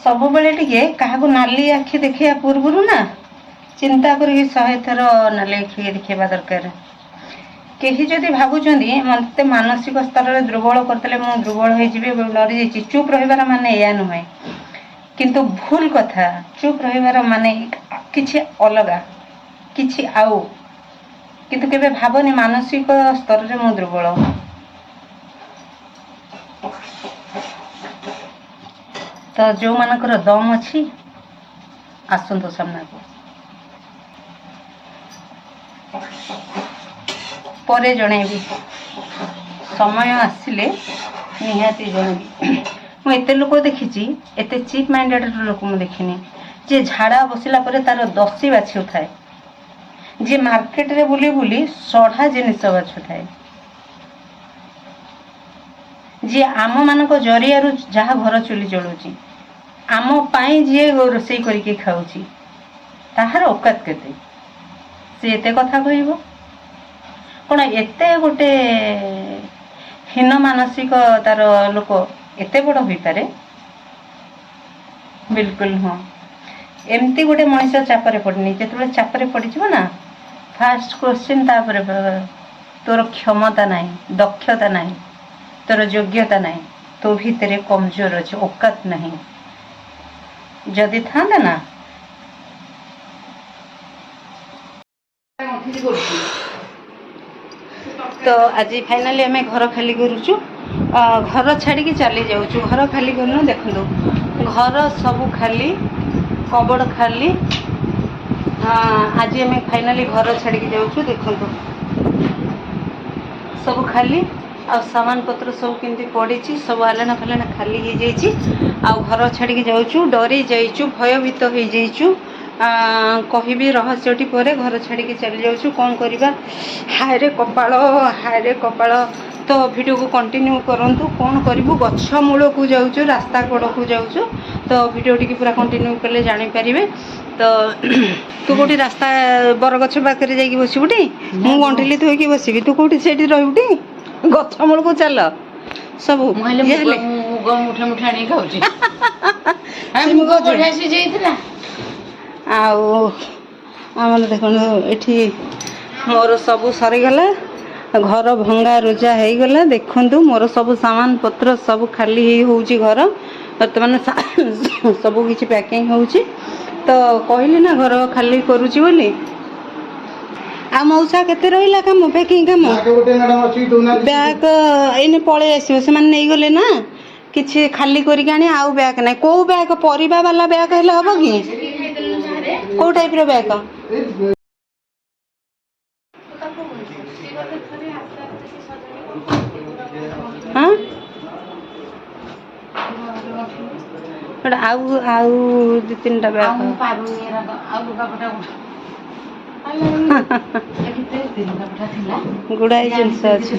सब बेले टिके काहाकू नाली आखि देखिया पूर्वरु ना चिंता करके 100 थर नाली आखि देखा दरकार। कहीं जदि भावुंट मत मानसिक स्तर में दुर्बल करते मुझे दुर्बल हो डरी जाइए चुप रही माने या नुहे किंतु भूल कथा चुप रही माने किछि अलगा किछि आउ किंतु केबे भावनी मानसिक स्तर में मु दुर्बल। तो जो मानकर दम अच्छी आसतु सामना को परे जनइबी समय आसिले निहाती जनइबी। मुझे लोक देखी एत चिप माइंडेड लोक मुझे देखनी जे झाड़ा बसला पर तार दसी बाछू थाए जे मार्केट रे बुली बुली सढ़ा जिनिस बाछु थाए जी आम मान जरिया जहाँ घर चुली चलुची आम पाई जी रोसई करके खाऊची ताहार औकात केते से एते कथा कहब कौन एते गोटे हीन मानसिक तार लोक एते बड़ हो पारे बिल्कुल हाँ एमती गोटे मनीष चापरे पड़नी जो चापरे पड़ ना फास्ट क्वेश्चन तापर तोर क्षमता नहीं दक्षता नहीं तोर योग्यता नहीं तो भीतर कमजोर अच्छे औकात नहीं जदि था ना तो आज फाइनाली आम घर खाली करुचु घर छाड़ी चली जाऊँ घर खाली कर देखो घर सब खाली कबड़ खाली आज आम फाइनाली घर छाड़ी जाऊँ देखो सब खाली आ सामान पत्र सब केमती पड़ी सब आलेना फालेना खाली हो जाइए आ घर छाड़ी जाऊँ डरी जाइचु भयभीत हो जाइचु कहबी रहस्यटी पर घर छाड़ी चली जाऊँ कौन करवा हाय रे कपाल तो वीडियो को कंटिन्यू करंतु कौन करूँ गछ मूल को जाऊँ रास्ता कड़ को जाऊँ तो वीडियो टी पूरा कंटिन्यू कले जानीपारे। तो तू कौटी रास्ता बरगछ पाखे जाकि बसबुटी मु गंठिली थोकी बसबी तू कौटी से रही गछ मूल को चल सब मुठा मुठा नहीं खाऊची आमर देख ये मोर सब सरीगला घर भंगा रुजा हो गला देखु मोर सब सामान पत्र सब खाली होउची घर बर्तमान सब किसी पैकिंग होउची तो कहली ना घर खाली करुची बोली आ मौसा केते रहिला काम पैकिंग काम बैग एने पळे आसीबो से माने नै गले ना किछि खाली करी गानी आउ बैग नै को बैग परिबा वाला बैग हेले हबो कि को टाइप रो बैग हां आउ आउ दु तीनटा बैग गुड़ाई जिनस अच्छे